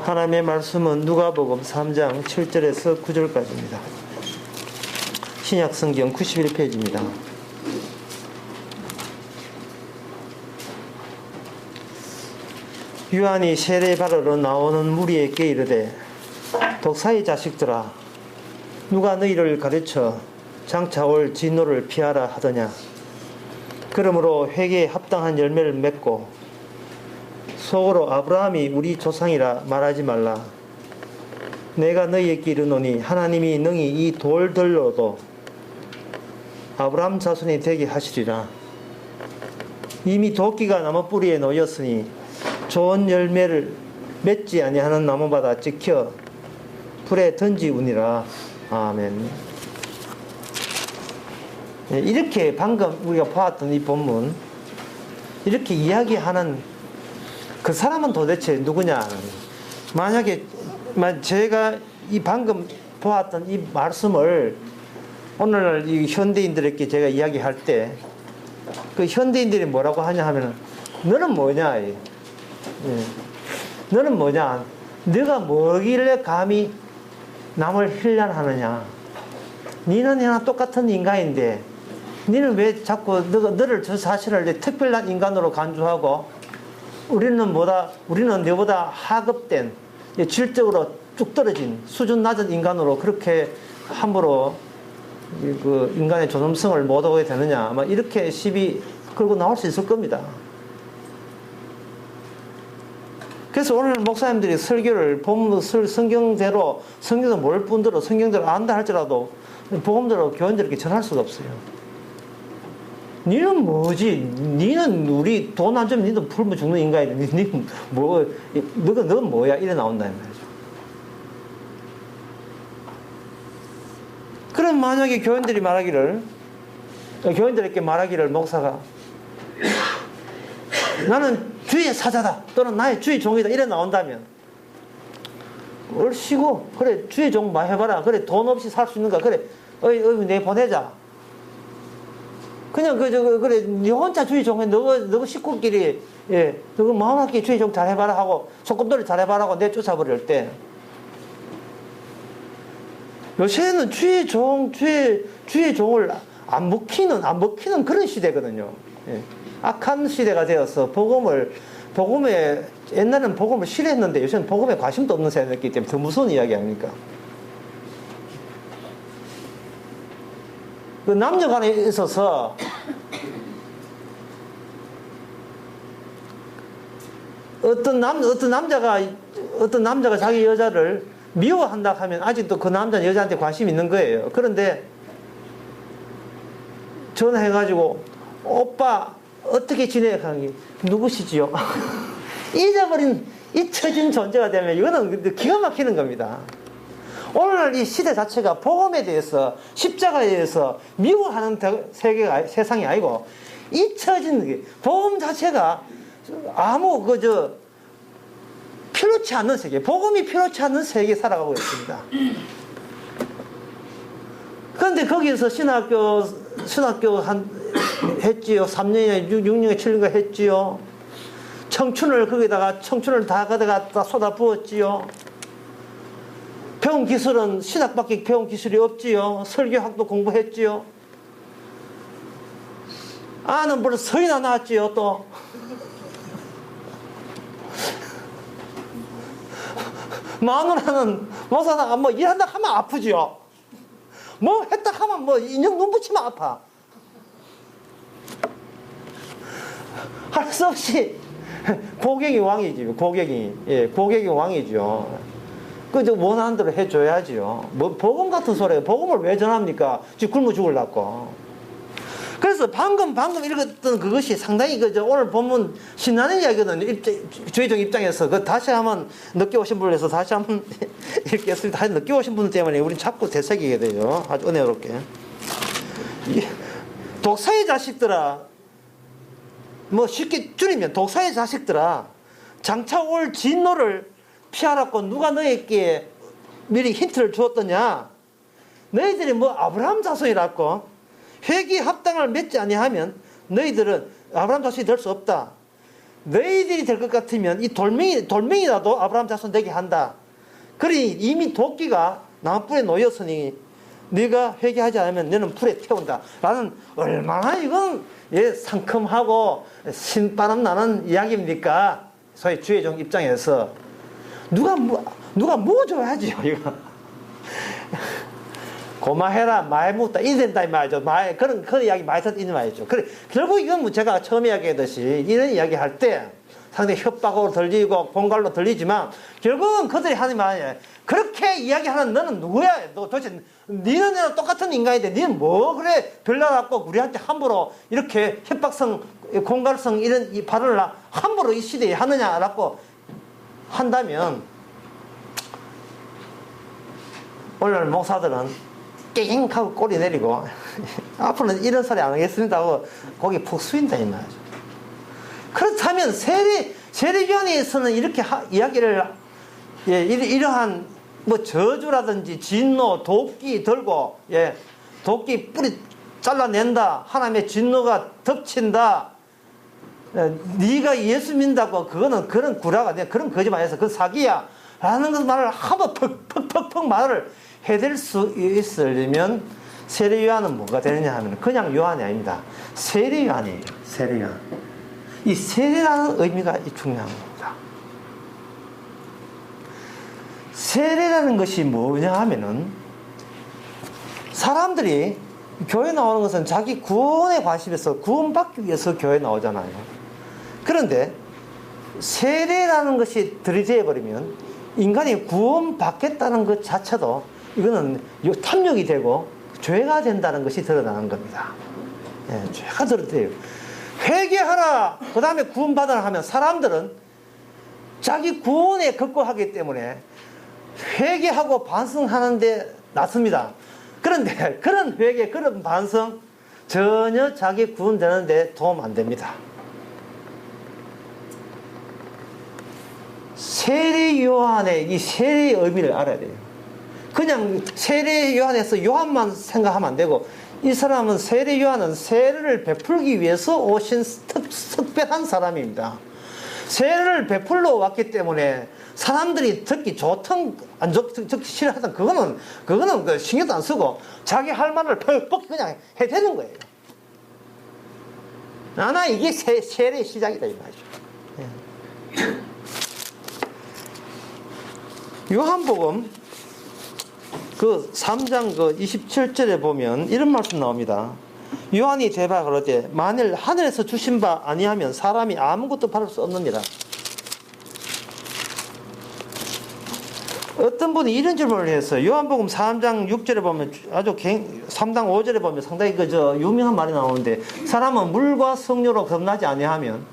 하나님의 말씀은 누가복음 3장 7절에서 9절까지입니다. 신약성경 91페이지입니다. 유한이 세례받으러 나오는 무리에게 이르되 독사의 자식들아 누가 너희를 가르쳐 장차 올 진노를 피하라 하더냐. 그러므로 회개에 합당한 열매를 맺고 속으로 아브라함이 우리 조상이라 말하지 말라. 내가 너희에게 이르노니 하나님이 능히 이 돌들로도 아브라함 자손이 되게 하시리라. 이미 도끼가 나무 뿌리에 놓였으니 좋은 열매를 맺지 아니하는 나무마다 찍혀 불에 던지우니라. 아멘. 이렇게 방금 우리가 보았던 이 본문, 이렇게 이야기하는 그 사람은 도대체 누구냐? 만약에 제가 이 방금 보았던 이 말씀을 오늘날 이 현대인들에게 제가 이야기할 때 그 현대인들이 뭐라고 하냐 하면은 너는 뭐냐? 너는 뭐냐? 네가 뭐길래 감히 남을 힐난하느냐? 니는 그냥 똑같은 인간인데 니는 왜 자꾸 너를 저 사실을 내 특별한 인간으로 간주하고 우리는 너보다 하급된 질적으로 쭉 떨어진 수준 낮은 인간으로 그렇게 함부로 그 인간의 존엄성을 못 오게 되느냐, 아마 이렇게 시비 걸고 나올 수 있을 겁니다. 그래서 오늘 목사님들이 설교를 성경대로 성경도 모를 뿐더러 성경대로 안다 할지라도 복음대로 교인들에게 전할 수가 없어요. 니는 뭐지? 니는 우리 돈 안 주면 니도 굶어 죽는 인간이다. 니는 뭐, 넌 뭐야? 이래 나온다는 말이죠. 그럼 만약에 교인들에게 말하기를 목사가 나는 주의 사자다 또는 나의 주의 종이다 이래 나온다면 얼씨구 그래 주의 종 많이 해봐라. 그래 돈 없이 살 수 있는가? 그래 내 보내자. 그냥 그래 네 혼자 주의 종해. 너가 식구끼리 너가 마음먹기 주의 종 잘해봐라 하고 소꿉놀이 잘해봐라 하고 내 쫓아버릴 때 요새는 주의 종을 안 먹히는 그런 시대거든요. 악한 시대가 되어서 복음에 옛날에는 복음을 싫어했는데 요새는 복음에 관심도 없는 세대였기 때문에 더 무서운 이야기 아닙니까? 그 남녀 간에 있어서 어떤 남자가 자기 여자를 미워한다 하면 아직도 그 남자는 여자한테 관심이 있는 거예요. 그런데 전화해가지고 오빠 어떻게 지내? 하는 게 누구시지요? 잊혀진 존재가 되면 이거는 기가 막히는 겁니다. 오늘날 이 시대 자체가 복음에 대해서 십자가에 대해서 미워하는 세상이 아니고 잊혀진 복음 자체가 아무 필요치 않는 세계, 복음이 필요치 않는 세계에 살아가고 있습니다. 그런데 거기에서 신학교 했지요. 3년에 6년에 7년간 했지요. 청춘을 다 가져다 쏟아 부었지요. 배운 기술은 신학밖에 배운 기술이 없지요. 설교학도 공부했지요. 아는 벌써 서이나 나왔지요. 또 마누라는 목사나 뭐 일한다 하면 아프지요. 뭐 했다 하면 뭐 인형 눈 붙이면 아파. 할 수 없이 고객이 왕이지. 고객이 왕이죠. 그저 원하는 대로 해줘야지요. 뭐 복음 같은 소리예요. 복음을 왜 전합니까? 지금 굶어 죽으려고. 그래서 방금 읽었던 그것이 상당히 오늘 본문 신나는 이야기거든요. 주의적 입장에서 다시 한번 늦게 오신 분을 해서 다시 한번 읽겠습니다. 다시 늦게 오신 분 때문에 우린 자꾸 되새기게 돼요. 아주 은혜롭게. 독사의 자식들아, 뭐 쉽게 줄이면 독사의 자식들아, 장차 올 진노를 피하라고 누가 너에게 미리 힌트를 주었더냐? 너희들이 뭐 아브라함 자손이라고 회개에 합당을 맺지 아니하면 너희들은 아브라함 자손이 될 수 없다. 너희들이 될 것 같으면 이 돌멩이라도 아브라함 자손 되게 한다. 그러니 이미 도끼가 나무불에 놓였으니 네가 회개하지 않으면 너는 불에 태운다. 라는 얼마나 이건 상큼하고 신바람 나는 이야기입니까? 소위 주의종 입장에서 누가 뭐 줘야지요 이거. 고마해라 말 묻다 이된다 이 말이죠. 그런 이야기 많이 듣는 말이죠. 그래 결국 이건 제가 처음에 이야기했듯이 이런 이야기 할 때 상당히 협박으로 들리고 공갈로 들리지만 결국은 그들이 하는 말이 그렇게 이야기하는 너는 누구야? 너 도대체 니는 나랑 똑같은 인간인데 니는 뭐 그래 별나갖고 우리한테 함부로 이렇게 협박성 공갈성 이런 이 발언을 함부로 이 시대에 하느냐라고 한다면 오늘 목사들은 깽하고 꼬리 내리고 앞으로는 이런 소리 안 하겠습니다 하고 거기 푹 수인다 이 말이죠. 그렇다면 세례교원에서는 이렇게 이야기를 이러한 뭐 저주라든지 진노 도끼 들고 도끼 뿌리 잘라낸다 하나님의 진노가 덮친다 네가 예수 믿는다고 그거는 그런 구라가 아니야 그런 거짓말해서 그건 사기야 라는 그 말을 한번 퍽퍽퍽 말을 해댈 수 있으려면 세례요한은 뭐가 되느냐 하면 그냥 요한이 아닙니다. 세례요한이에요. 세례요한. 이 세례라는 의미가 중요한 겁니다. 세례라는 것이 뭐냐 하면은 사람들이 교회 나오는 것은 자기 구원에 관심에서 구원받기 위해서 교회 나오잖아요. 그런데 세례라는 것이 들이대어 버리면 인간이 구원받겠다는 것 자체도 이거는 탐욕이 되고 죄가 된다는 것이 드러나는 겁니다. 죄가 드러나요. 회개하라 그 다음에 구원받아라 하면 사람들은 자기 구원에 급급하기 때문에 회개하고 반성하는데 낫습니다. 그런데 그런 회개 그런 반성 전혀 자기 구원되는데 도움 안 됩니다. 세례 요한의 이 세례의 의미를 알아야 돼요. 그냥 세례 요한에서 요한만 생각하면 안 되고 이 사람은 세례 요한은 세례를 베풀기 위해서 오신 특별한 사람입니다. 세례를 베풀러 왔기 때문에 사람들이 듣기 좋든 안 듣기 싫어하든 그거는 그 신경도 안 쓰고 자기 할 말을 퍽퍽 그냥 해대는 거예요. 나나 이게 세례의 시작이다 이 말이죠. 요한복음 그 3장 그 27절에 보면 이런 말씀 나옵니다. 요한이 대답하여 그러되 만일 하늘에서 주신 바 아니하면 사람이 아무것도 받을 수 없느니라. 어떤 분이 이런 질문을 했어요. 요한복음 3장 6절에 보면 아주 3장 5절에 보면 상당히 유명한 말이 나오는데 사람은 물과 성료로 거듭나지 아니하면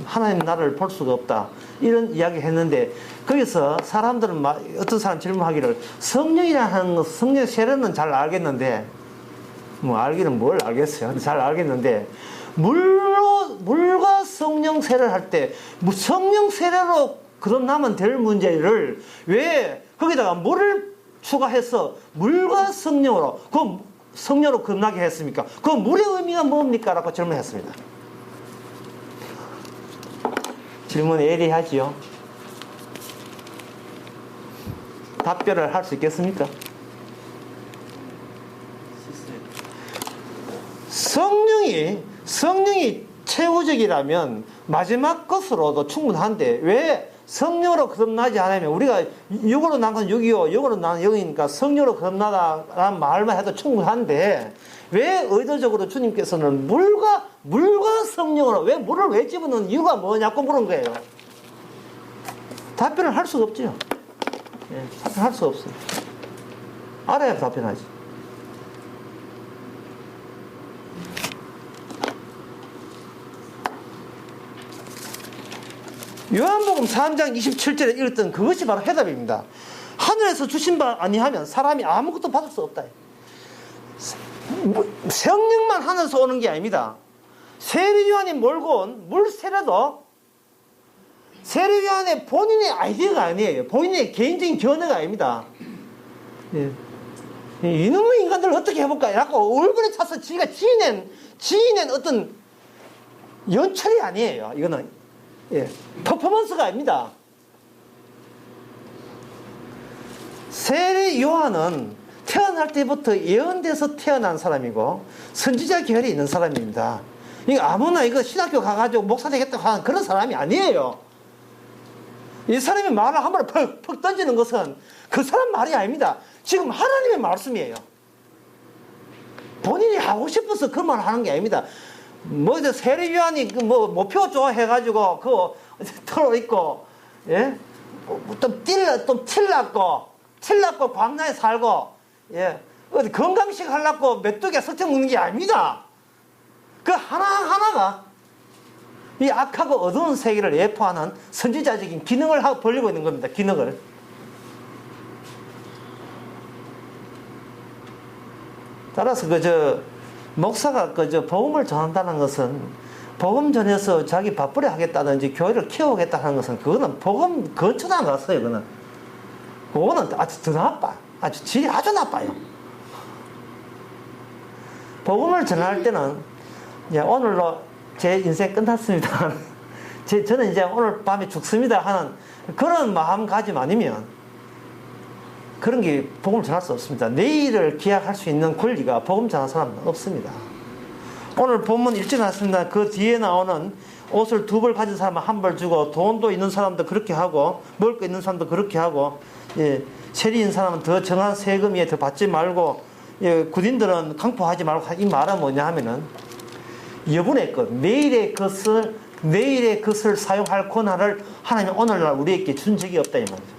하나님 나라를 볼 수가 없다. 이런 이야기 했는데 거기서 사람들은 어떤 사람 질문하기를 성령이라는 성령 세례는 잘 알겠는데 뭐 알기는 뭘 알겠어요. 잘 알겠는데 물과 성령 세례를 할 때 성령 세례로 거듭나면 될 문제를 왜 거기다가 물을 추가해서 물과 성령으로 그 성령으로 거듭나게 했습니까? 그 물의 의미가 뭡니까? 라고 질문했습니다. 질문 예리하지요? 답변을 할 수 있겠습니까? 성령이 최우적이라면 마지막 것으로도 충분한데 왜 성령으로 거듭나지 않으면 우리가 육으로 난 건 육이요 영으로 난 영이니까 성령으로 거듭나다라는 말만 해도 충분한데 왜 의도적으로 주님께서는 물과 성령으로 왜 물을 왜 집어넣는 이유가 뭐냐고 물은 거예요. 답변을 할 수가 없죠. 답변할 수 없어요. 알아야 답변하지. 요한복음 3장 27절에 읽었던 그것이 바로 해답입니다. 하늘에서 주신 바 아니하면 사람이 아무것도 받을 수 없다. 성령만 하늘에서 오는 게 아닙니다. 세례요한이 몰고 온 물세례도 세례요한의 본인의 아이디어가 아니에요. 본인의 개인적인 견해가 아닙니다. 이놈의 인간들을 어떻게 해볼까? 라고 얼굴에 차서 지가 지어낸 어떤 연출이 아니에요. 이거는 예, 퍼포먼스가 아닙니다. 세례 요한은 태어날 때부터 예언돼서 태어난 사람이고 선지자 계열이 있는 사람입니다. 이거 아무나 이거 신학교 가가지고 목사 되겠다고 하는 그런 사람이 아니에요. 이 사람이 말을 한 번에 퍽 던지는 것은 그 사람 말이 아닙니다. 지금 하나님의 말씀이에요. 본인이 하고 싶어서 그 말을 하는 게 아닙니다. 뭐 세례 요한이 뭐 목표 좋아해가지고 그거 털어 있고 예? 좀 칠났고 광야에 살고 예? 어디 건강식 하려고 메뚜기에 석청 먹는 게 아닙니다. 그 하나하나가 이 악하고 어두운 세계를 예포하는 선지자적인 기능을 하고 벌리고 있는 겁니다. 기능을. 따라서 목사가 복음을 전한다는 것은 복음 전해서 자기 밥벌이 하겠다든지 교회를 키우겠다는 것은 그거는 복음 근처도 안 갔어요. 그거는 아주 더 나빠. 아주 질이 아주 나빠요. 복음을 전할 때는 이제 오늘로 제 인생 끝났습니다. 저는 이제 오늘 밤에 죽습니다 하는 그런 마음가짐 아니면 그런 게 복음을 전할 수 없습니다. 내일을 기약할 수 있는 권리가 복음 전하는 사람은 없습니다. 오늘 본문 읽지 않았습니다. 그 뒤에 나오는 옷을 2벌 가진 사람은 1벌 주고 돈도 있는 사람도 그렇게 하고 먹을 거 있는 사람도 그렇게 하고 예, 세리인 사람은 더 정한 세금에 더 받지 말고 예, 군인들은 강포하지 말고 이 말은 뭐냐 하면은 여분의 것, 내일의 것을 사용할 권한을 하나님이 오늘날 우리에게 준 적이 없다 이 말이죠.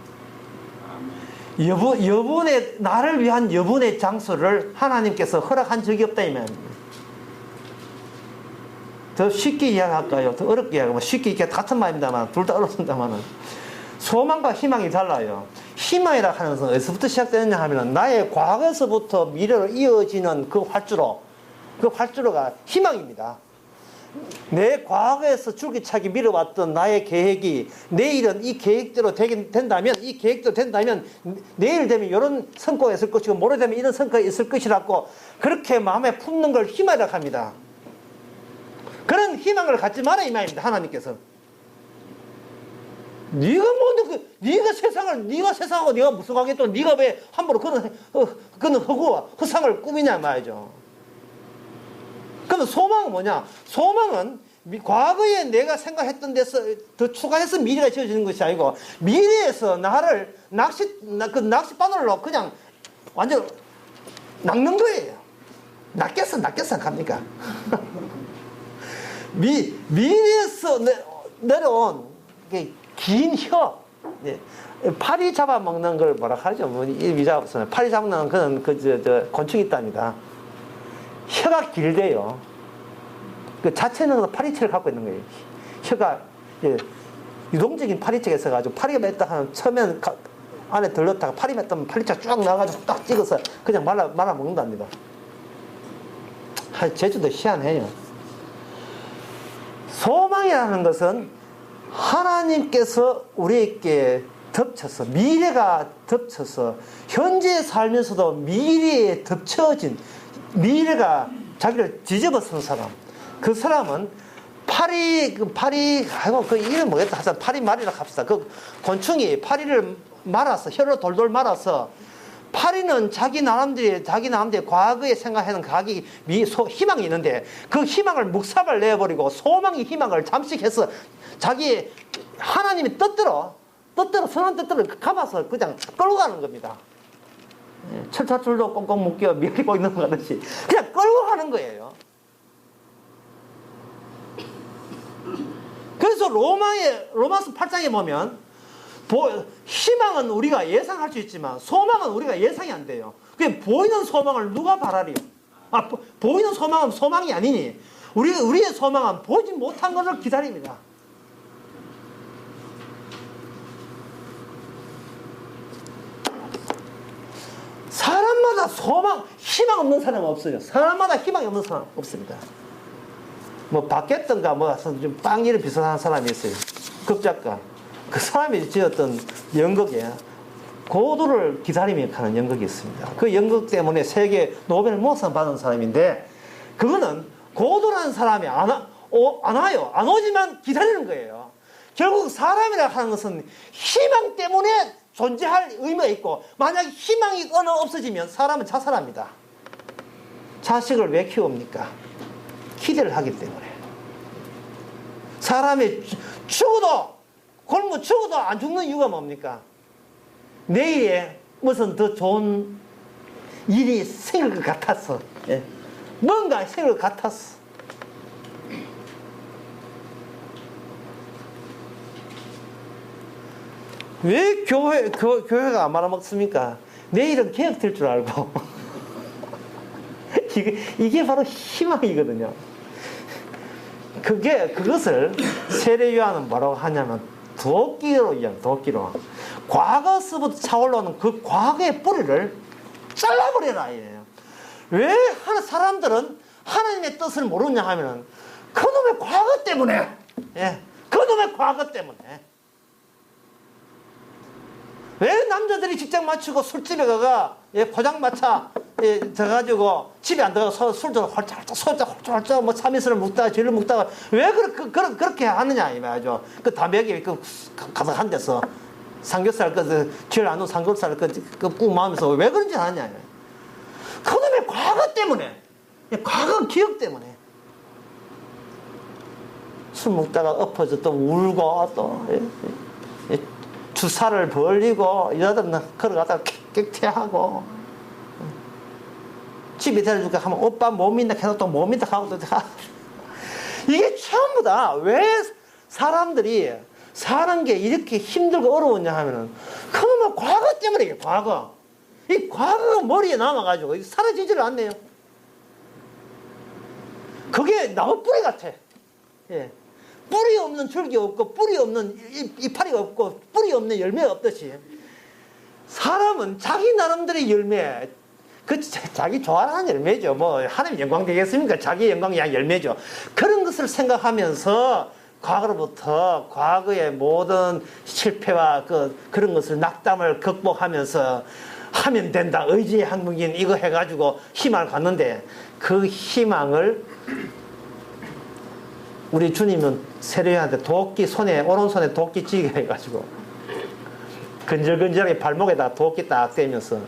여분의 나를 위한 여분의 장소를 하나님께서 허락한 적이 없다 이 말입니다. 더 쉽게 이야기할까요? 더 어렵게 이야기하면 쉽게 이렇게 같은 말입니다만 둘 다 어렵습니다만은 소망과 희망이 달라요. 희망이라 하는 것은 어디서부터 시작되느냐 하면 나의 과거에서부터 미래로 이어지는 그 활주로가 희망입니다. 내 과거에서 줄기차게 밀어왔던 나의 계획이 내일은 이 계획대로 된다면 내일 되면 이런 성과가 있을 것이고 모레 되면 이런 성과가 있을 것이라고 그렇게 마음에 품는 걸 희망이라고 합니다. 그런 희망을 갖지 마라 이 말입니다. 하나님께서 네가 세상하고 네가 무슨 관계 또 네가 왜 함부로 그런 허구와 허상을 꾸미냐 말이죠. 그럼 소망은 뭐냐? 소망은 과거에 내가 생각했던 데서 더 추가해서 미래가 지어지는 것이 아니고 미래에서 나를 낚싯바늘로 그냥 완전 낚는 거예요. 낚겠어 갑니까? 미래에서 내려온 긴 혀, 파리 잡아먹는 걸 뭐라 하죠? 파리 잡는 그런 곤충이 있답니다. 혀가 길대요. 그 자체는 파리채를 갖고 있는 거예요. 혀가 유동적인 파리채가 있어가지고 파리가 맺다 하면 처음엔 안에 들렀다가 파리 맺다면 파리채가 쭉 나가지고 딱 찍어서 그냥 말아 먹는답니다. 제주도 희한해요. 소망이라는 것은 하나님께서 우리에게 덮쳐서 미래가 덮쳐서 현재 살면서도 미래에 덮쳐진 미래가 자기를 뒤집어쓴 사람. 그 사람은 그 이름 뭐겠다 하여튼 파리말이라고 합시다. 그 곤충이 파리를 말아서 혀로 돌돌 말아서 파리는 자기 나름대로 과거에 생각하는 희망이 있는데 그 희망을 묵사발 내버리고 소망이 희망을 잠식해서 자기 하나님이 뜻대로 선한 뜻대로 감아서 그냥 끌고 가는 겁니다. 철사줄도 꽁꽁 묶여 밀고 있는 것 같듯이 그냥 끌고 가는 거예요. 그래서 로마서 8장에 보면 희망은 우리가 예상할 수 있지만 소망은 우리가 예상이 안 돼요. 그게 보이는 소망을 누가 바라리요? 보이는 소망은 소망이 아니니 우리의 소망은 보지 못한 것을 기다립니다. 사람마다 희망 없는 사람은 없어요. 사람마다 희망이 없는 사람 없습니다. 바뀌었던가 좀 빵이를 비슷한 사람이 있어요. 극작가. 그 사람이 지었던 연극에 고도를 기다리며 가는 연극이 있습니다. 그 연극 때문에 세계 노벨 모상 받은 사람인데 그거는 고도라는 사람이 안 와요. 안 오지만 기다리는 거예요. 결국 사람이라 하는 것은 희망 때문에 존재할 의미가 있고, 만약 희망이 어느 없어지면 사람은 자살합니다. 자식을 왜 키웁니까? 기대를 하기 때문에. 사람이 죽어도, 굶어 죽어도 안 죽는 이유가 뭡니까? 내일에 무슨 더 좋은 일이 생길 것 같았어. 예. 뭔가 생길 것 같았어. 왜 교회가 안 말아먹습니까? 내일은 개혁될 줄 알고. 이게 바로 희망이거든요. 그것을 세례요한은 뭐라고 하냐면, 도끼로 이야기해요, 도끼로. 과거서부터 차올라오는 그 과거의 뿌리를 잘라버려라, 이래요. 왜 사람들은 하나님의 뜻을 모르냐 하면은, 그놈의 과거 때문에, 예, 그놈의 과거 때문에. 왜 남자들이 직장 마치고 술집에 가가, 예, 포장마차, 예, 들어가지고 집에 안 들어가서 술도 홀짝홀짝 뭐 참이슬을 묵다가 쥐를 묵다가 왜 그렇게 하느냐 이 말이죠. 그 담배기 가득한 데서 삼겹살 쥐를 안 놓은 삼겹살 꾹 마으면서 왜 그런지 아느냐. 그놈의 과거 때문에, 과거 기억 때문에. 술 먹다가 엎어져 또 울고 또 주사를 벌리고 여자들은 걸어가다가 객퇴하고, 집에 데려줄까 하면 오빠 못 믿나 해서 또 못 믿다 하고 또 이게 전부 다 왜 사람들이 사는 게 이렇게 힘들고 어려웠냐 하면은 그놈의 과거 때문에. 이게 과거, 이 과거가 머리에 남아가지고 사라지지를 않네요. 그게 나무 뿌리 같아. 예. 뿌리 없는 줄기 없고 뿌리 없는 이파리가 없고 뿌리 없는 열매가 없듯이, 사람은 자기 나름대로의 열매, 자기 좋아하는 열매죠. 뭐 하나님 영광 되겠습니까? 자기 영광이 열매죠. 그런 것을 생각하면서 과거로부터 과거의 모든 실패와 그런 것을 낙담을 극복하면서 하면 된다, 의지의 한국인 이거 해가지고 희망을 갖는데, 그 희망을 우리 주님은 세례요한한테 도끼 오른손에 도끼 쥐게 해가지고 근질근질하게 발목에다 도끼 딱 대면서,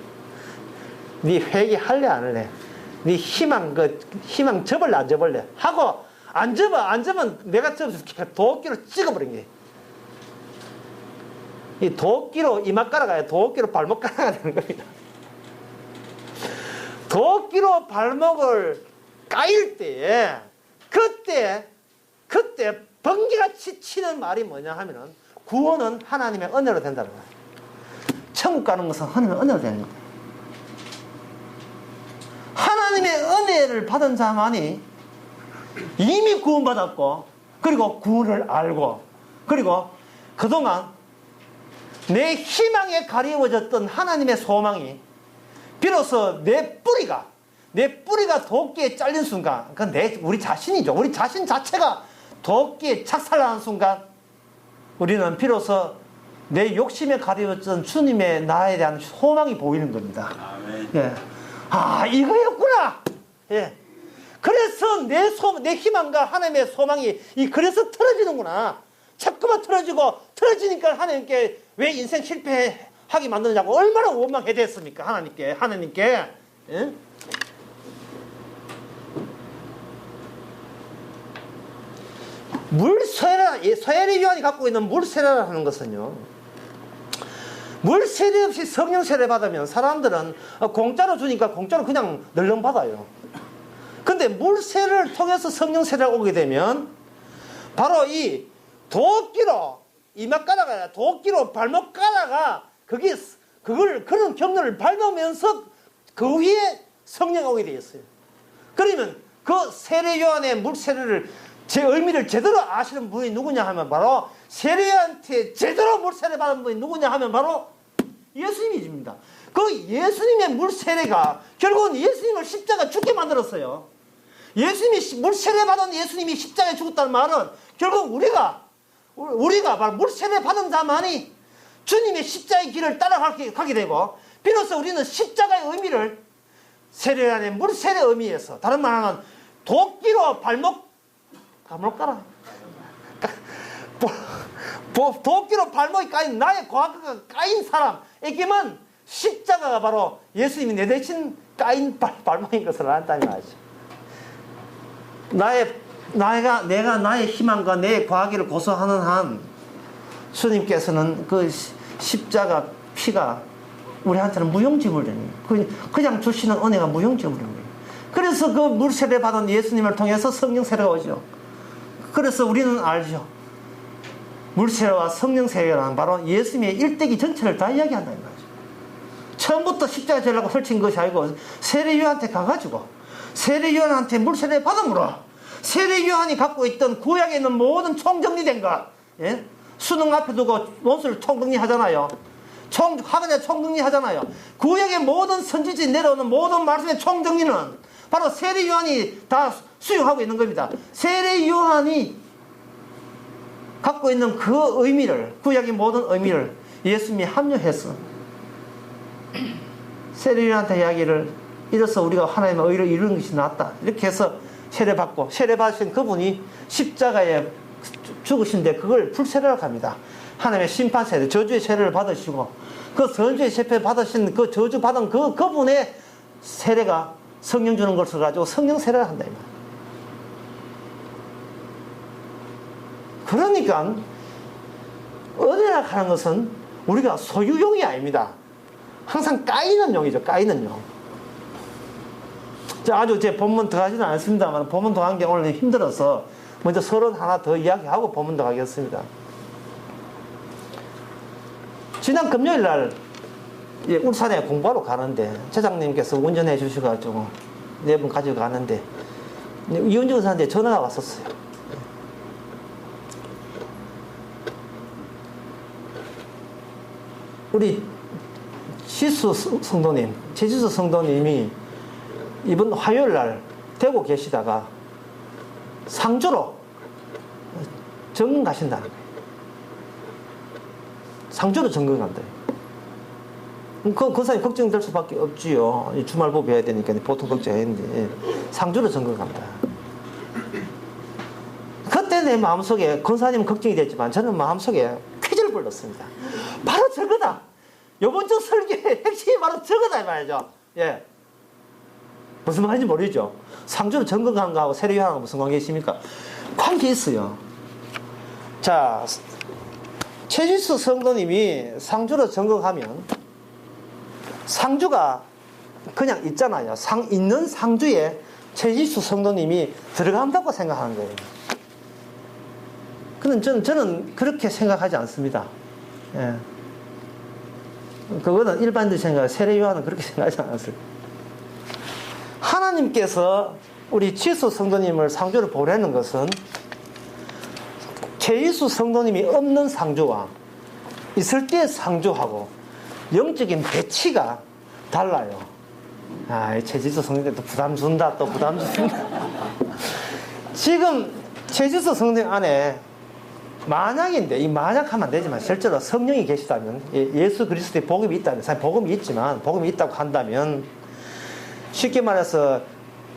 네 회개할래 안 할래? 네 희망 접을래 안 접을래? 하고 안 접으면 내가 접어줄게. 도끼로 찍어버린 게. 이 도끼로 이마 깔아가야 도끼로 발목 깔아가야 되는 겁니다. 도끼로 발목을 까일 때에 그때 번개같이 치는 말이 뭐냐 하면은, 구원은 하나님의 은혜로 된다는 거예요. 천국 가는 것은 하나님의 은혜로 되는 거예요. 하나님의 은혜를 받은 자만이 이미 구원받았고, 그리고 구원을 알고, 그리고 그동안 내 희망에 가리워졌던 하나님의 소망이 비로소 내 뿌리가 도끼에 잘린 순간, 그건 우리 자신이죠. 우리 자신 자체가 도끼에 착살하는 순간, 우리는 비로소 내 욕심에 가리웠던 주님의 나에 대한 소망이 보이는 겁니다. 아멘. 예. 이거였구나. 예. 그래서 내 희망과 하나님의 소망이 그래서 틀어지는구나. 자꾸만 틀어지니까 하나님께 왜 인생 실패하게 만드냐고 얼마나 원망해야 됐습니까? 하나님께. 예? 세례요한이 갖고 있는 물세례라는 것은요, 물세례 없이 성령 세례 받으면 사람들은 공짜로 주니까 공짜로 그냥 널렁 받아요. 근데 물세례를 통해서 성령 세례가 오게 되면 바로 이 도끼로 이마 깔아가, 도끼로 발목 깔아가, 그런 경로를 밟으면서 그 위에 성령이 오게 되었어요. 그러면 그 세례요한의 물세례를 제 의미를 제대로 아시는 분이 누구냐 하면 바로 세례한테 제대로 물세례 받은 분이 누구냐 하면 바로 예수님이십니다. 그 예수님의 물세례가 결국은 예수님을 십자가 죽게 만들었어요. 예수님이 물세례 받은 예수님이 십자가에 죽었다는 말은 결국 우리가 바로 물세례 받은 자만이 주님의 십자가의 길을 따라가게 되고, 비로소 우리는 십자가의 의미를 세례안의 물세례 의미에서, 다른 말하면 도끼로 발목 가물가라. 도끼로 발목이 까인 나의 과거가 까인 사람에게만 십자가가 바로 예수님이 내 대신 까인 발목인 것을 안다는 말이죠. 내가 나의 희망과 내 과거를 고소하는 한 주님께서는 그 십자가 피가 우리한테는 무용지물이에요. 그냥 주시는 은혜가 무용지물입니다. 그래서 그 물세례 받은 예수님을 통해서 성령 세례가 오죠. 그래서 우리는 알죠. 물세례와 성령 세례는 바로 예수님의 일대기 전체를 다 이야기한다는 거죠. 처음부터 십자가 지려고 설친 것이 아니고 세례요한테 가가지고 세례요한한테 물세례 받음으로 세례요한이 갖고 있던 구약에 있는 모든 총정리된 것, 예? 수능 앞에 두고 논술을 총정리하잖아요. 학원에 총정리하잖아요. 구약의 모든 선지지 내려오는 모든 말씀의 총정리는 바로 세례요한이 다 수용하고 있는 겁니다. 세례요한이 갖고 있는 그 의미를, 구약의 모든 의미를 예수님이 합류해서 세례요한한테 이야기를 이래서 우리가 하나님의 의를 이루는 것이 낫다. 이렇게 해서 세례받고, 세례받으신 그분이 십자가에 죽으신데 그걸 불세례라고 합니다. 하나님의 심판세례, 저주의 세례를 받으시고 그 저주의 세례 받으신 그 저주 받은 그분의 세례가 성령 주는 것을 가지고 성령 세례를 한다. 그러니까 은혜라 하는 것은 우리가 소유용이 아닙니다. 항상 까이는 용이죠. 까이는 용. 아주 제 본문 들어가지는 않습니다만 본문 들어간 게 오늘 힘들어서 먼저 서론 하나 더 이야기하고 본문 들어가겠습니다. 지난 금요일 날 울산에 공부하러 가는데 제장님께서 운전해 주셔가지고 4분 가지고 가는데 이은주 의사한테 전화가 왔었어요. 우리 지수 성도님, 제주수 성도님이 이번 화요일 날 대구 계시다가 상주로 정금 가신다는 거예요. 상주로 정금 간다. 그 사람이 걱정될 수밖에 없지요. 주말 보고 해야 되니까 보통 걱정했는데 상주로 정금 간다. 그때 내 마음속에 권사님은 걱정이 됐지만 저는 마음속에 퀴즈를 불렀습니다. 바로 저거다. 요번 주 설교의 핵심이 바로 저거다 이 말이죠. 예. 무슨 말인지 모르죠. 상주로 정금 가는 거하고 세례요한하고 무슨 관계 있습니까? 관계 있어요. 자, 최지수 성도님이 상주로 정금하면 상주가 그냥 있잖아요. 있는 상주에 최지수 성도님이 들어간다고 생각하는 거예요. 근데 저는 그렇게 생각하지 않습니다. 예. 그거는 일반인들 생각, 세례요한은 그렇게 생각하지 않았어요. 하나님께서 우리 지수 성도님을 상주를 보내는 것은 최지수 성도님이 없는 상주와 있을 때의 상주하고 영적인 배치가 달라요. 최지수 성도님도 부담 준다, 또 부담 준다. 지금 최지수 성도님 안에 만약인데, 이 만약하면 안 되지만 실제로 성령이 계시다면, 예수 그리스도의 복음이 있다면, 사실 복음이 있지만, 복음이 있다고 한다면, 쉽게 말해서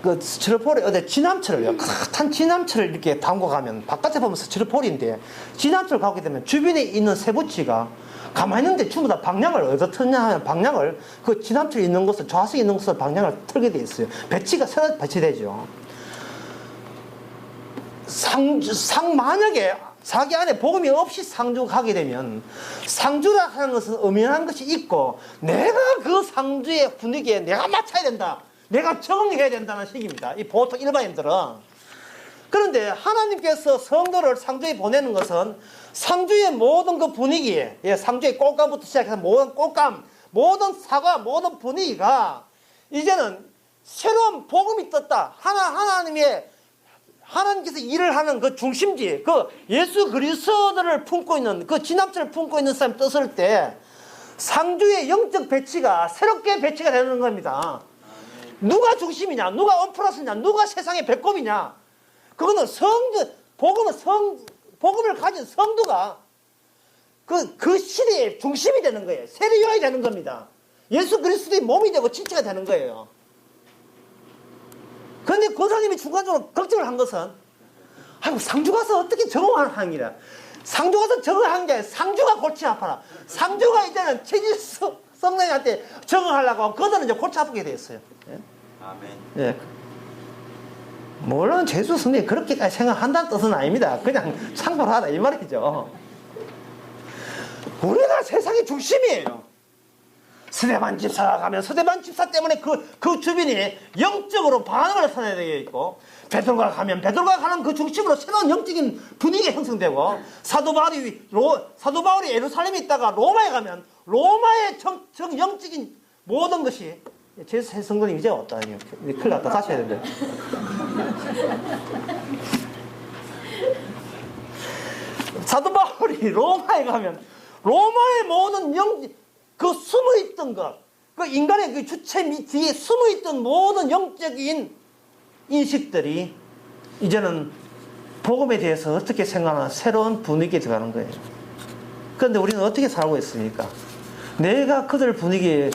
그 스티로폴에 어디 진함철을요, 큰 진함철을 이렇게 담고 가면 바깥에 보면 스티로폴인데 진함철을 갖게 되면 주변에 있는 세부치가 가만히 있는데 전부 다 방향을 어디서 틀냐 하면 방향을 그 진함철이 있는 곳을 좌석에 있는 곳을 방향을 틀게 돼 있어요. 배치가 새로 배치되죠. 만약에 자기 안에 복음이 없이 상주 가게 되면 상주라 하는 것은 엄연한 것이 있고 내가 그 상주의 분위기에 내가 맞춰야 된다. 내가 적응해야 된다는 식입니다. 이 보통 일반인들은. 그런데 하나님께서 성도를 상주에 보내는 것은 상주의 모든 그 분위기, 상주의 꽃감부터 시작해서 모든 꽃감, 모든 사과, 모든 분위기가 이제는 새로운 복음이 떴다. 하나님께서 일을 하는 그 중심지, 그 예수 그리스도를 품고 있는, 그 진압자를 품고 있는 사람이 떴을 때 상주의 영적 배치가 새롭게 배치가 되는 겁니다. 누가 중심이냐, 누가 원플러스냐, 누가 세상의 배꼽이냐. 그거는 복음을 가진 성도가 그 시대의 중심이 되는 거예요. 세례요한이 되는 겁니다. 예수 그리스도의 몸이 되고 지체가 되는 거예요. 그런데 권사님이 중간적으로 걱정을 한 것은 아이고, 상주 가서 어떻게 적응하는 기라. 상주 가서 적응한 게 아니라 상주가 골치 아파라. 상주가 이제는 체질성령한테 적응하려고 그들은 이제 골치 아프게 됐어요. 예? 아멘. 예. 물론 제주 성령이 그렇게까지 생각한다는 뜻은 아닙니다. 그냥 참고하라 이 말이죠. 우리가 세상의 중심이에요. 스데반 집사가 가면 스데반 집사 때문에 그 주변이 영적으로 반응을 선해야 되어 있고, 베드로가 가면 베드로가 가는 그 중심으로 새로운 영적인 분위기가 형성되고, 사도 바울이 예루살렘에 있다가 로마에 가면 로마의 영적인 모든 것이, 제 성도님 이제 왔다. 큰일 났다. 다시 해야 되는데. 사도 바울이 로마에 가면 로마의 모든 그 숨어있던 것, 그 인간의 그 주체 뒤에 숨어있던 모든 영적인 인식들이 이제는 복음에 대해서 어떻게 생각하나 새로운 분위기에 들어가는 거예요. 그런데 우리는 어떻게 살고 있습니까? 내가 그들 분위기에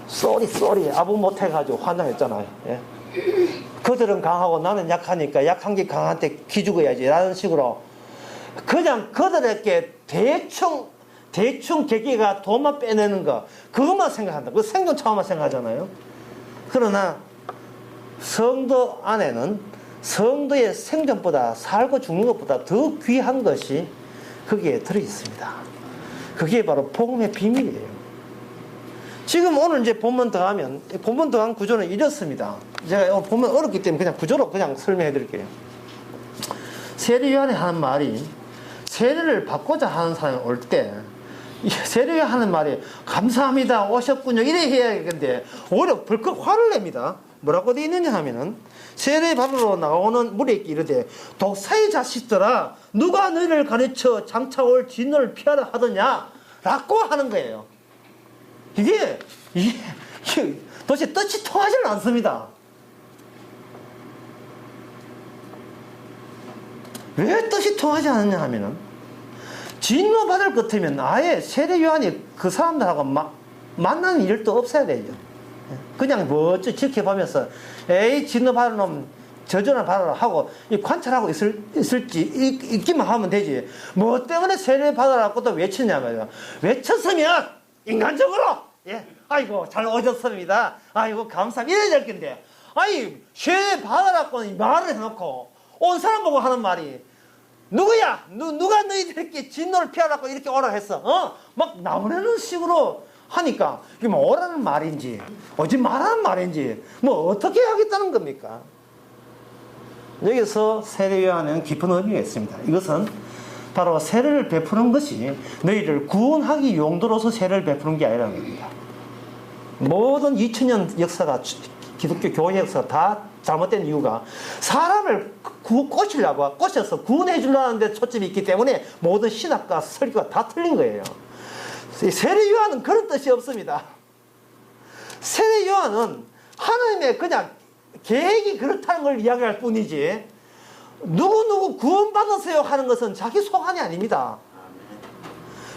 쏘리 아부 못해가지고 환장했잖아요. 예? 그들은 강하고 나는 약하니까 약한 게 강한테 기죽어야지 라는 식으로 그냥 그들에게 대충 계기가 돈만 빼내는 거, 그것만 생각한다. 그 생존 차원만 생각하잖아요. 그러나 성도 안에는 성도의 생존보다 살고 죽는 것보다 더 귀한 것이 거기에 들어있습니다. 그게 바로 복음의 비밀이에요. 지금 오늘 이제 본문 더한 구조는 이렇습니다. 제가 오늘 본문 어렵기 때문에 그냥 구조로 그냥 설명해 드릴게요. 세례요한이 하는 말이, 세례를 받고자 하는 사람이 올 때 세례요한 하는 말이 감사합니다 오셨군요 이래 해야겠는데 오히려 벌컥 화를 냅니다. 뭐라고 되어 있느냐 하면은, 세례 받으러 나오는 무리에게 이르되 독사의 자식들아 누가 너희를 가르쳐 장차 올 진노를 피하라 하더냐 라고 하는 거예요. 이게 도대체 뜻이 통하지는 않습니다. 왜 뜻이 통하지 않느냐 하면은, 진노 받을 것 같으면 아예 세례요한이 그 사람들하고 만나는 일도 없어야 되죠. 그냥 멋져 지켜보면서 에이 진노 받을 놈 저주나 받아라 하고 관찰하고 있기만 하면 되지. 뭐 때문에 세례 받아라고 또 외쳤냐면요. 외쳤으면 인간적으로 아이고 잘 오셨습니다. 아이고 감사합니다 이래야 될 건데, 아니 세례 받아라고 말을 해놓고 온 사람 보고 하는 말이 누구야? 누가 너희들에게 진노를 피하라고 이렇게 오라 했어? 막 나오라는 식으로 하니까 이게 뭐 오라는 말인지 오지 말라는 말인지 뭐 어떻게 하겠다는 겁니까? 여기서 세례요한은 깊은 의미가 있습니다. 이것은 바로 세례를 베푸는 것이 너희를 구원하기 용도로서 세례를 베푸는 게 아니라는 겁니다. 모든 2000년 역사가, 기독교 교회 역사가 다 잘못된 이유가 사람을 꼬셔서 구원해 주려는데 초점이 있기 때문에 모든 신학과 설교가 다 틀린 거예요. 세례요한은 그런 뜻이 없습니다. 세례요한은 하나님의 그냥 계획이 그렇다는 걸 이야기할 뿐이지, 누구 구원받으세요 하는 것은 자기 소관이 아닙니다.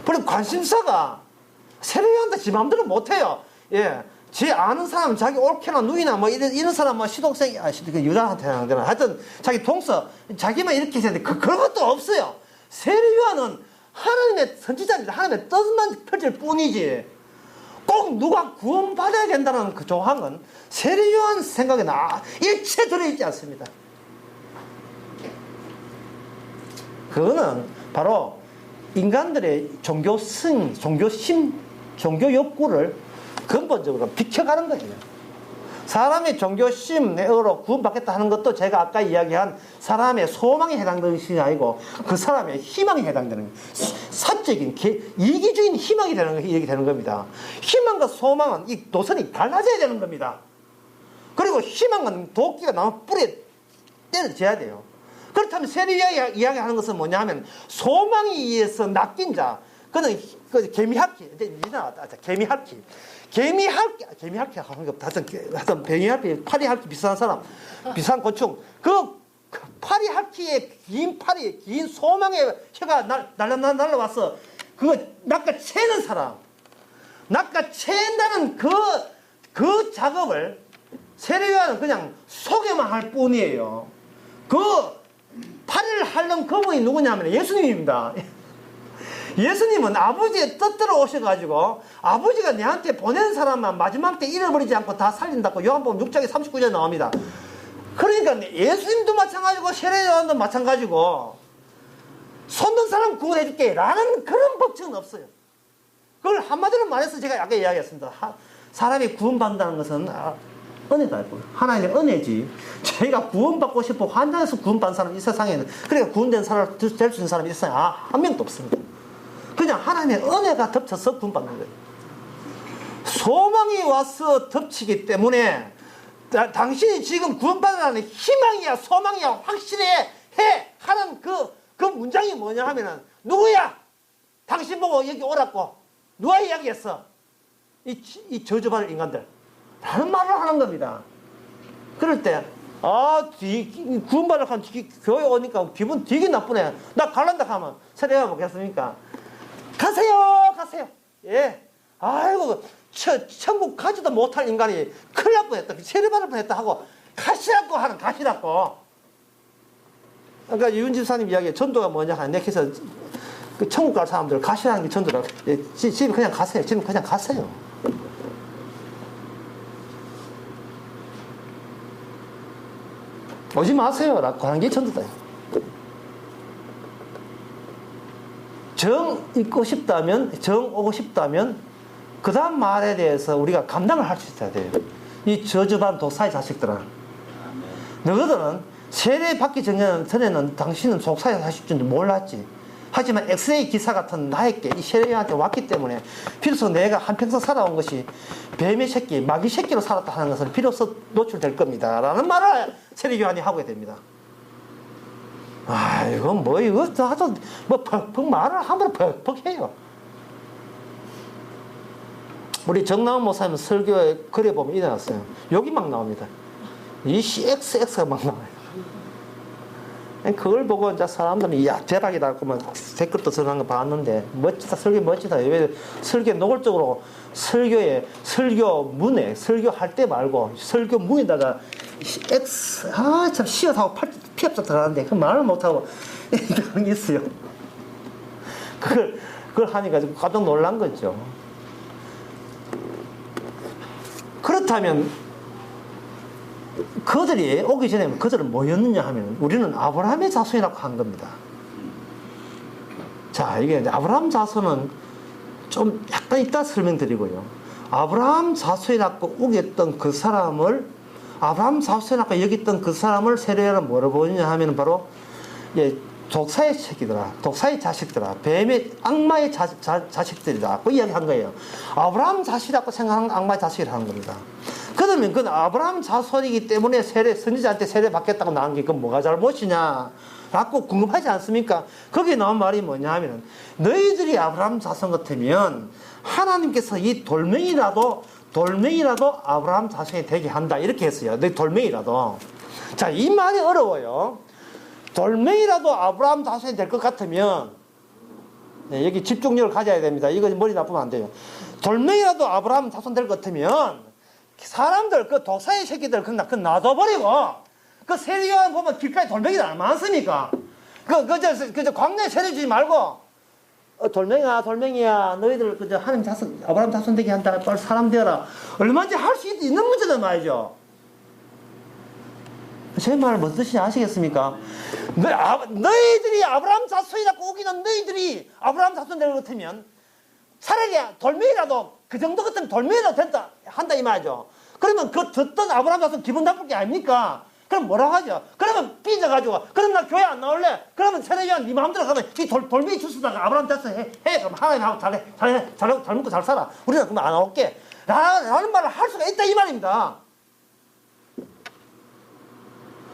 그리고 관심사가 세례요한도 지 마음대로 못해요. 지 아는 사람, 자기 옳게나 누이나 뭐 이런 사람 뭐 시독생, 유다한테 하는 거나 하여튼 자기 동서, 자기만 이렇게 했는데 그런 것도 없어요. 세례요한은 하나님의 선지자입니다. 하나님의 뜻만 펼칠 뿐이지 꼭 누가 구원받아야 된다는 그 조항은 세례요한 생각에 일체 들어있지 않습니다. 그거는 바로 인간들의 종교심, 종교 욕구를 근본적으로 비켜가는 거예요. 사람의 종교심으로 구원받겠다 하는 것도 제가 아까 이야기한 사람의 소망에 해당되는 것이 아니고 그 사람의 희망에 해당되는 사적인 이기적인 희망이 되는 겁니다. 희망과 소망은 이 노선이 달라져야 되는 겁니다. 그리고 희망은 도끼가 나무 뿌리에 때려져야 돼요. 그렇다면 세례 이야기하는 것은 뭐냐 하면, 소망에 의해서 낚인 자, 그는 개미핥기, 개미핥기 하는 거, 하여튼 뱅이핥기, 파리핥기 비슷한 사람, 비슷한 곤충, 그 파리핥기에 긴 소망의 혀가 날라와서 그거 낚아채는 사람, 낚아챈다는 그 작업을 세례요한은 그냥 소개만 할 뿐이에요. 8일 하려는 그분이 누구냐면 예수님입니다. 예수님은 아버지의 뜻대로 오셔가지고 아버지가 내한테 보낸 사람만 마지막 때 잃어버리지 않고 다 살린다고 요한복음 6장에 39절 나옵니다. 그러니까 예수님도 마찬가지고 세례요한도 마찬가지고 손든 사람 구원해줄게 라는 그런 법칙은 없어요. 그걸 한마디로 말해서 제가 아까 이야기했습니다. 사람이 구원받는다는 것은 은혜다. 하나님의 은혜지. 저희가 구원받고 싶어 환장해서 구원받는 사람이 이 세상에는, 그러니까 구원된 사람 될 수 있는 사람이 이 세상에 한 명도 없습니다. 그냥 하나님의 은혜가 덮쳐서 구원받는 거예요. 소망이 와서 덮치기 때문에 당신이 지금 구원받으라는 희망이야 소망이야 확실해 해 하는 그 문장이 뭐냐 하면은 누구야? 당신 보고 여기 오라고 누가 이야기했어? 이 저주받을 인간들 라는 말을 하는 겁니다. 그럴 때 구원받을 한 교회 오니까 기분 되게 나쁘네. 나 갈란다 하면 세례가 보겠습니까? 가세요. 예. 아이고 천국 가지도 못할 인간이 큰일 날 뻔했다. 세례받을 뻔했다 하고 가시라고 하는 가시라고. 그러니까 유은 집사님 이야기에 전도가 뭐냐 하는데 그래서 그 천국 갈 사람들 가시라는 게 전도라고. 예, 집에 그냥 가세요. 집에 그냥 가세요. 오지 마세요 라고 하는 게 전도다. 정 있고 싶다면, 정 오고 싶다면 그 다음 말에 대해서 우리가 감당을 할 수 있어야 돼요. 이 저주받은 독사의 자식들아, 너희들은 세례 받기 전에는 당신은 독사의 자식인 줄 몰랐지. 하지만 엑스레이 기사 같은 나에게 이 세례한테 왔기 때문에 비로소 내가 한평생 살아온 것이 뱀의 새끼, 마귀 새끼로 살았다 하는 것은 비로소 노출될 겁니다 라는 말을 세례요한이 하게 됩니다. 이건 뭐 이거 아주 뭐 퍽퍽 말을 함부로 퍽퍽 해요. 우리 정나은 목사님 설교에 글에 보면 일어났어요. 욕이 막 나옵니다. 이 CXX가 막 나와요. 그걸 보고 이제 사람들이 야 대박이다 그러면 댓글도 전한 거 봤는데 멋지다 설교 멋지다. 왜 설교 노골적으로 설교문에 설교할 때 말고 설교문에다가 X 참 시옷하고 피업자 들어가는데 그 말을 못하고 그런 게 있어요. 그걸 하니까 좀 깜짝 놀란 거죠. 그렇다면 그들이 오기 전에 그들은 뭐였느냐 하면 우리는 아브라함의 자손이라고 한 겁니다. 자, 이게 아브라함 자손은 좀 약간 이따 설명드리고요. 아브라함 자손이라고 우겼던 그 사람을, 아브라함 자손이라고 여겼던 그 사람을 세례요한은 뭐로 보느냐 하면 바로 독사의 새끼들아, 독사의 자식들아, 뱀의 악마의 자식들이라고 이야기한 거예요. 아브라함 자식이라고 생각하는 악마의 자식이라는 겁니다. 그러면 그건 아브라함 자손이기 때문에 선지자한테 세례 받겠다고 나온 게 그건 뭐가 잘못이냐 라고 궁금하지 않습니까? 거기에 나온 말이 뭐냐 하면 너희들이 아브라함 자손 같으면 하나님께서 이 돌멩이라도 아브라함 자손이 되게 한다 이렇게 했어요. 너희 돌멩이라도. 자, 이 말이 어려워요. 돌멩이라도 아브라함 자손이 될 것 같으면 여기 집중력을 가져야 됩니다. 이거 머리 나쁘면 안 돼요. 돌멩이라도 아브라함 자손 될 것 같으면 사람들 그 독사의 새끼들 그냥 놔둬버리고 그 세례요한 보면 길가에 돌멩이들 안 많습니까? 그저 광야에 세례 주지 말고 돌멩이야 너희들 그저 하나님 자손 아브라함 자손 되게 한다 빨리 사람 되어라 얼마든지 할 수 있는 문제단 말이죠. 제 말을 무슨 뜻인지 아시겠습니까? 너희들이 아브라함 자손이라고 우기는 너희들이 아브라함 자손 될 것 같으면 차라리 돌멩이라도 그 정도 같은 돌멩이라도 된다 한다 이 말이죠. 그러면 그 듣던 아브라함 자손 기분 나쁠 게 아닙니까? 그럼 뭐라고 하죠? 그러면 삐져가지고 그럼 나 교회 안 나올래? 그러면 세례요한 네 마음대로 가면 이 돌멩이 주스다가 아브라함 자손 해 그럼 하나님하고 잘 먹고 잘 살아 우리는 그러면 안 나올게 라는 말을 할 수가 있다 이 말입니다.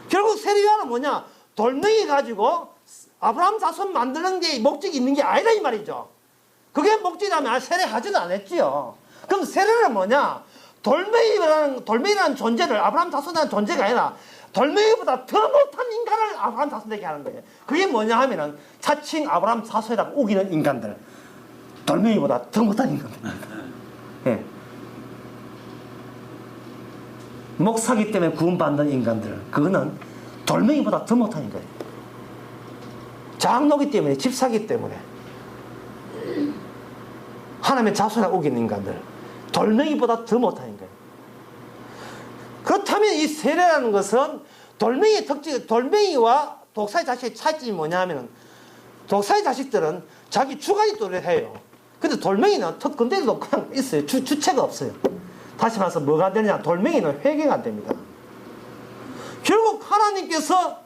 결국 세례요한은 뭐냐? 돌멩이 가지고 아브라함 자손 만드는 게 목적이 있는 게 아니라 이 말이죠. 그게 목적이라면 세례하지도 않았지요. 그럼 세례는 뭐냐? 돌멩이라는 존재를 아브라함 자손이라는 존재가 아니라 돌멩이보다 더 못한 인간을 아브라함 자손 되게 하는 거예요. 그게 뭐냐 하면은 자칭 아브라함 자손이라고 우기는 인간들, 돌멩이보다 더 못한 인간들. 예. 목사기 때문에 구원받는 인간들, 그거는 돌멩이보다 더 못한 인간이에요. 장노기 때문에, 집사기 때문에. 하나님의 자손에 오긴 인간들. 돌멩이보다 더 못한 인간. 그렇다면 이 세례라는 것은 돌멩이의 특징, 돌멩이와 독사의 자식의 차이점이 뭐냐면, 독사의 자식들은 자기 주관이 또렷해요. 근데 돌멩이는 근데도 그냥 있어요. 주체가 없어요. 다시 말해서 뭐가 안 되냐? 돌멩이는 회개가 안 됩니다. 결국 하나님께서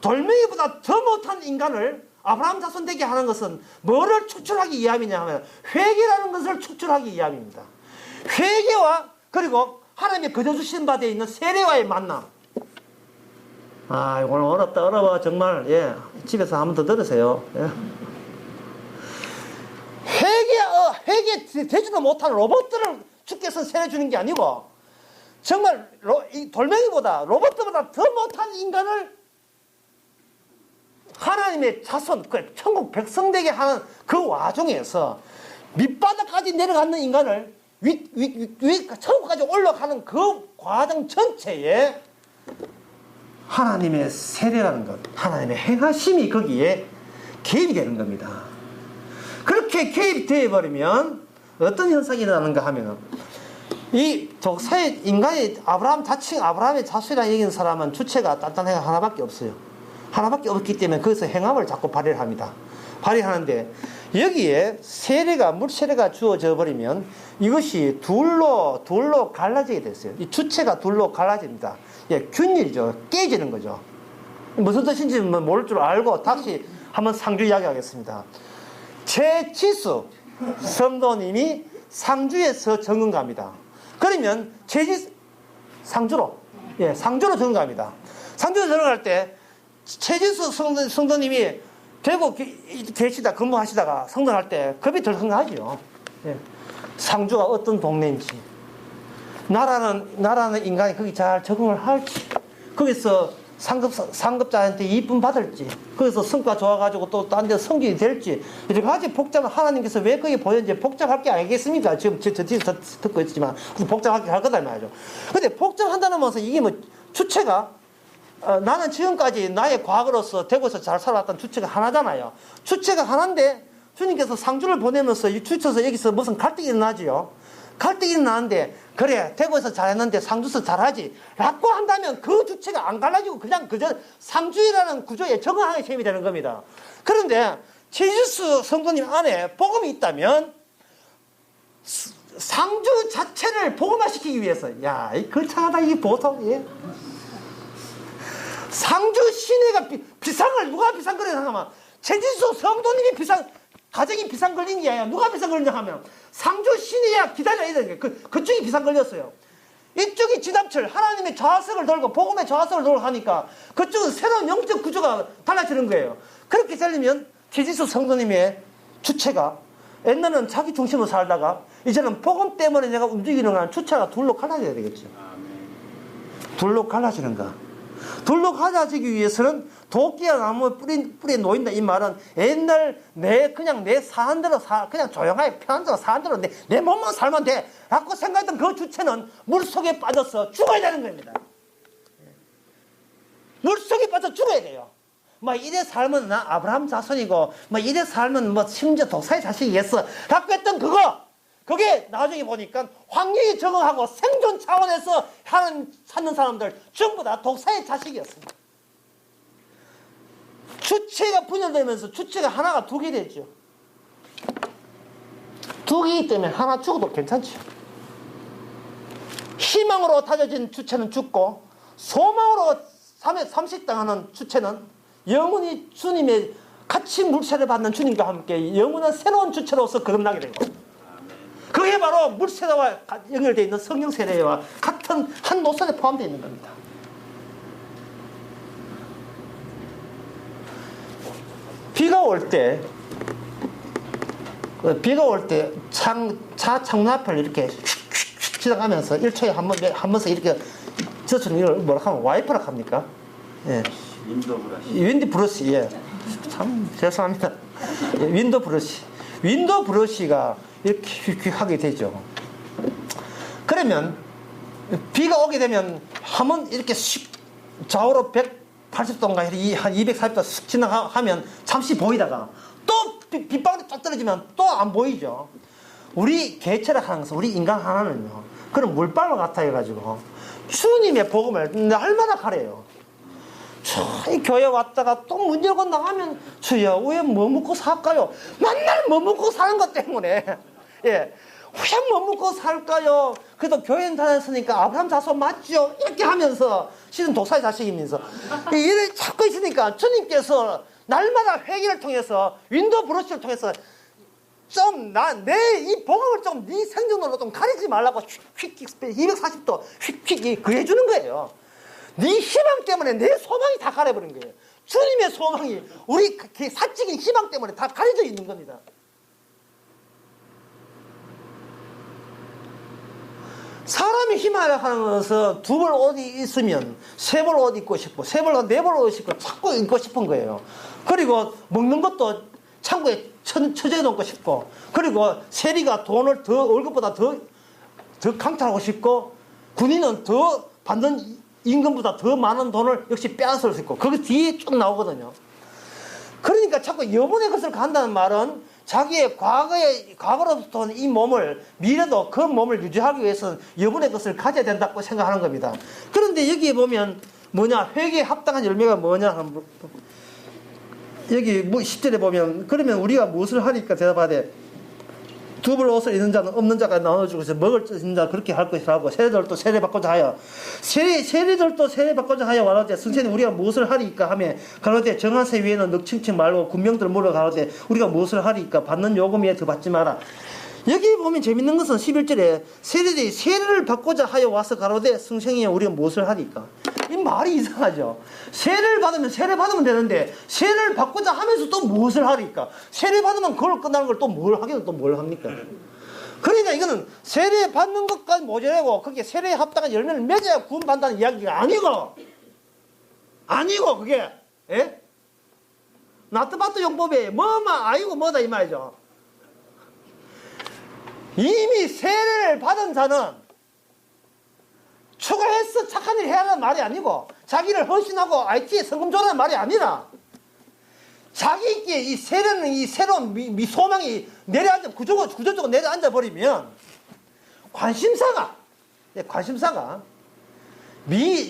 돌멩이보다 더 못한 인간을 아브라함 자손 되게 하는 것은 뭐를 축출하기 위함이냐 하면 회개라는 것을 축출하기 위함입니다. 회개와 그리고 하나님의 거저 주신 바 되어 있는 세례와의 만남. 아, 오늘 어렵다, 어려워, 정말. 예. 집에서 한 번 더 들으세요. 예. 회개 되지도 못한 로봇들을 주께서 세례 주는 게 아니고, 정말 이 돌멩이보다, 로봇보다 더 못한 인간을 하나님의 자손, 그 천국 백성 되게 하는 그 와중에서 밑바닥까지 내려가는 인간을 천국까지 올라가는 그 과정 전체에 하나님의 세례라는 것, 하나님의 행하심이 거기에 개입이 되는 겁니다. 그렇게 개입되어 버리면 어떤 현상이 일어나는가 하면, 이 독사의 인간이 아브라함의 자손이라 얘기하는 사람은 주체가 단단하게 하나밖에 없어요. 하나밖에 없기 때문에 거기서 행함을 자꾸 발휘를 합니다. 발휘하는데 여기에 물세례가 주어져 버리면 이것이 둘로 갈라지게 됐어요. 이 주체가 둘로 갈라집니다. 예, 균일이죠. 깨지는 거죠. 무슨 뜻인지 모를 줄 알고 다시 한번 상주 이야기하겠습니다. 최지수 성도님이 상주에서 정응갑니다. 그러면 상주로 정응갑니다. 상주로 정응할 때 최지수 성도님이 대구 근무하시다가 성도할 때 겁이 덜 흥하죠. 예. 상주가 어떤 동네인지, 나라는 인간이 거기 잘 적응을 할지, 거기서 상급자한테 이쁨 받을지, 거기서 성과 좋아가지고 또 딴 데 성질이 될지, 여러 가지 복잡한 하나님께서 왜 거기 보였는지 복잡할 게 아니겠습니까? 지금 저 뒤에서 듣고 있지만 복잡하게 할 거다 말이죠. 근데 복잡한다는 것은 이게 뭐 주체가 나는 지금까지 나의 과거로서 대구에서 잘 살아왔던 주체가 하나잖아요. 주체가 하나인데 주님께서 상주를 보내면서 이 주체에서 여기서 무슨 갈등이 일어나지요. 갈등이 일어나는데, 그래 대구에서 잘했는데 상주에서 잘하지 라고 한다면 그 주체가 안 갈라지고 그냥 그저 상주라는 구조에 적응하는 셈이 되는 겁니다. 그런데 제주스 성도님 안에 복음이 있다면 상주 자체를 복음화시키기 위해서, 야, 이 거창하다, 이 보통. 예. 상주 시내가 비상을 누가 비상거리냐 하면 제주도 성도님이 가정이 비상 걸린 게 아니라 누가 비상 걸리냐 하면 상주 시내야 기다려야 되는 게 그쪽이 비상 걸렸어요. 이쪽이 지담철 하나님의 좌석을 돌고 복음의 좌석을 돌고 하니까 그쪽은 새로운 영적 구조가 달라지는 거예요. 그렇게 되려면 제주도 성도님의 주체가 옛날에는 자기 중심으로 살다가 이제는 복음 때문에 내가 움직이는 한 주체가 둘로 갈라져야 되겠죠. 둘로 갈라지는가. 둘로 갈라지기 위해서는 도끼와 나무 뿌리에 놓인다. 이 말은 옛날 그냥 내 사는 대로 그냥 조용하게 편한 대로 사는 대로 내 몸만 살면 돼 라고 생각했던 그 주체는 물속에 빠져서 죽어야 되는 겁니다. 물속에 빠져 죽어야 돼요. 이래 살면 나 아브라함 자손이고 이래 살면 심지어 독사의 자식이겠어 라고 했던 그게 나중에 보니까 환경에 적응하고 생존 차원에서 사는 사람들 전부 다 독사의 자식이었습니다. 주체가 분열되면서 주체가 하나가 두 개 되죠. 두 개이기 때문에 하나 죽어도 괜찮죠. 희망으로 다져진 주체는 죽고 소망으로 삼식당하는 주체는 영원히 주님의 같이 물세를 받는 주님과 함께 영원한 새로운 주체로서 거듭나게 되고, 그게 바로 물세례와 연결되어 있는 성령 세례와 같은 한 노선에 포함되어 있는 겁니다. 비가 올 때 차 창문 앞을 이렇게 지나가면서 1초에 한 번씩 이렇게 저처럼 이걸 뭐라 하면 와이퍼라 합니까? 예. 윈드 브러시. 예. 참 죄송합니다. 예, 윈도 브러시가 이렇게 하게 되죠. 그러면 비가 오게 되면 한번 이렇게 좌우로 80도인가 한 240도 슥 지나가면 잠시 보이다가 또 빗방울이 쫙 떨어지면 또 안 보이죠. 우리 개체를 하는 것은, 우리 인간 하나는요, 그런 물방울 같아 해가지고 주님의 복음을 날마다 가래요. 이 교회 왔다가 또 문 열고 나가면 주여 왜 뭐 먹고 살까요? 맨날 뭐 먹고 사는 것 때문에, 예, 왜 뭐 먹고 살까요? 그래도 교회 다녔으니까 아브라함 자손 맞죠? 이렇게 하면서 실은 독사의 자식이면서 일을 찾고 있으니까 주님께서 날마다 회개를 통해서 윈도우 브러쉬를 통해서 좀 내 이 복음을 좀 네 생존으로 좀 가리지 말라고 휙휙 240도 휙휙 그 해주는 거예요. 네 희망 때문에 내 소망이 다 가려버린 거예요. 주님의 소망이 우리 사적인 희망 때문에 다 가려져 있는 겁니다. 사람이 희망을 하는 것은 두 벌 옷이 있으면 세 벌 옷 입고 싶고, 세 벌 옷, 네 벌 옷 입고 자꾸 입고 싶은 거예요. 그리고 먹는 것도 창고에 처져 놓고 싶고, 그리고 세리가 돈을 더, 월급보다 더 강탈하고 싶고, 군인은 더 받는 임금보다 더 많은 돈을 역시 빼앗을 수 있고, 거기 뒤에 쭉 나오거든요. 그러니까 자꾸 여분의 것을 간다는 말은 자기의 과거로부터 온 이 몸을, 미래도 그 몸을 유지하기 위해서는 여분의 것을 가져야 된다고 생각하는 겁니다. 그런데 여기에 보면 뭐냐, 회개에 합당한 열매가 뭐냐, 여기 뭐 10절에 보면, 그러면 우리가 무엇을 하니까 대답하되 두 벌 옷을 입는 자는 없는 자가 나눠주고 먹을 줄 있는 자 그렇게 할 것이라고, 세리들도 세례 받고자 하여, 세리들도 세례 받고자 하여 말하되 선생님 우리가 무엇을 하리까 하며 가로되 정한 세 위에는 넉칭칭 말고 군병들 물어 가로되 우리가 무엇을 하리까 받는 요금 위에 더 받지 마라. 여기 보면 재밌는 것은 11절에 세리들이 세례를 받고자 하여 와서 가로되 선생이여 우리가 무엇을 하리까. 이 말이 이상하죠. 세례를 받으면 세례 받으면 되는데 세례를 받고자 하면서 또 무엇을 하리까. 세례 받으면 그걸 끝나는 걸 또 뭘 하기는 또 뭘 합니까. 그러니까 이거는 세례 받는 것까지 모자라고 그게 세례에 합당한 열매를 맺어야 구원받는다는 이야기가 아니고 그게, 예? 나트바트 용법에 아이고 뭐다 이 말이죠. 이미 세례를 받은 자는 추가해서 착한 일을 해야 하는 말이 아니고, 자기를 헌신하고 IT에 성금 줘라는 말이 아니라, 자기께 이 세례는, 이 새로운 소망이 내려앉아, 구조적으로 내려앉아 버리면, 관심사가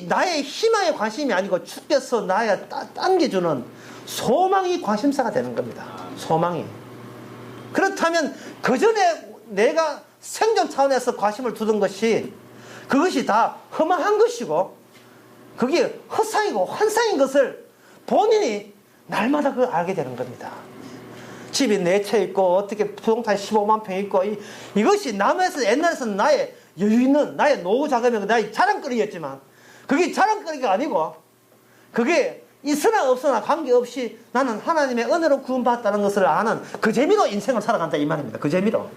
나의 희망의 관심이 아니고 주께서 나에 당겨주는 소망이 관심사가 되는 겁니다. 소망이. 그렇다면 그 전에 내가 생존 차원에서 관심을 두던 것이, 그것이 다 허망한 것이고 그게 헛상이고 환상인 것을 본인이 날마다 그걸 알게 되는 겁니다. 집이 4채 있고 어떻게 부동산 15만 평 있고, 이것이 남에서 옛날에서는 나의 여유 있는 나의 노후 자금이고 나의 자랑거리였지만, 그게 자랑거리가 아니고 그게 있으나 없으나 관계없이 나는 하나님의 은혜로 구원받았다는 것을 아는 그 재미로 인생을 살아간다 이 말입니다. 그 재미로.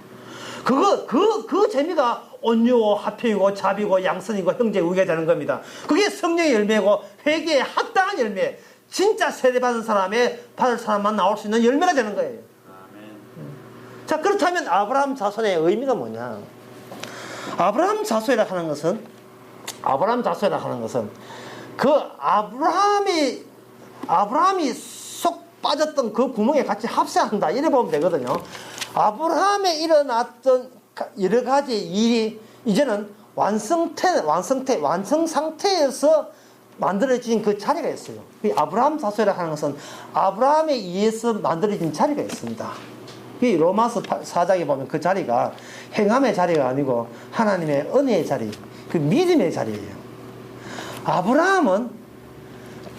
그 재미가 온유고 화평이고 자비고 양선이고 형제 우애가 되는 겁니다. 그게 성령의 열매고 회개에 합당한 열매, 진짜 세례받은 받을 사람만 나올 수 있는 열매가 되는 거예요. 자, 그렇다면 아브라함 자손의 의미가 뭐냐? 아브라함 자손이라 하는 것은 그 아브라함이 쏙 빠졌던 그 구멍에 같이 합세한다 이래 보면 되거든요. 아브라함에 일어났던 여러 가지 일이 이제는 완성 상태에서 만들어진 그 자리가 있어요. 이 아브라함 자손이라 하는 것은 아브라함에 의해서 만들어진 자리가 있습니다. 이 로마서 4장에 보면 그 자리가 행함의 자리가 아니고 하나님의 은혜의 자리, 그 믿음의 자리예요. 아브라함은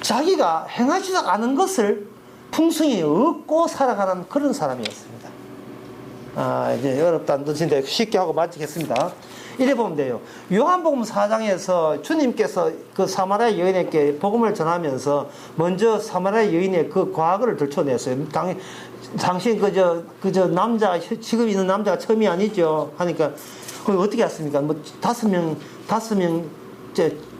자기가 행하지 않은 것을 풍성히 얻고 살아가는 그런 사람이었습니다. 이제 어렵다 안 드신데 쉽게 하고 마치겠습니다. 이래 보면 돼요. 요한복음 4장에서 주님께서 그 사마리아 여인에게 복음을 전하면서 먼저 사마리아 여인의 그 과거를 들춰냈어요. 당신 그저 남자, 지금 있는 남자가 처음이 아니죠. 하니까, 그걸 어떻게 했습니까? 뭐, 5명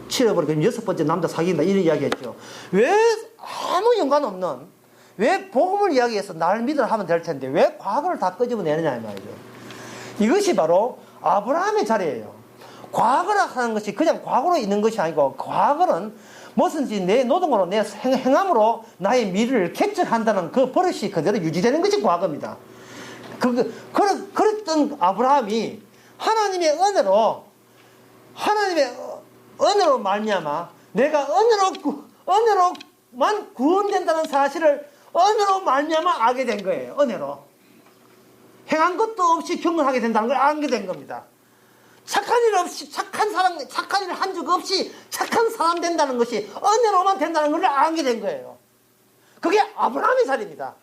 치러버리고 6번째 남자 사귄다. 이런 이야기 했죠. 왜 아무 연관 없는, 왜 복음을 이야기해서 날 믿으라 하면 될 텐데, 왜 과거를 다 끄집어내느냐, 이 말이죠. 이것이 바로 아브라함의 자리예요. 과거라 하는 것이 그냥 과거로 있는 것이 아니고, 과거는 무엇인지 내 노동으로, 내 행함으로 나의 미래를 개척한다는 그 버릇이 그대로 유지되는 것이 과거입니다. 그랬던 아브라함이 하나님의 은혜로 말미암아 내가 은혜로만 구원된다는 사실을 은혜로 말미암아 알게 된 거예요. 은혜로. 행한 것도 없이 경건하게 된다는 걸 알게 된 겁니다. 착한 일 한 적 없이 착한 사람 된다는 것이 은혜로만 된다는 걸 알게 된 거예요. 그게 아브라함의 자리입니다.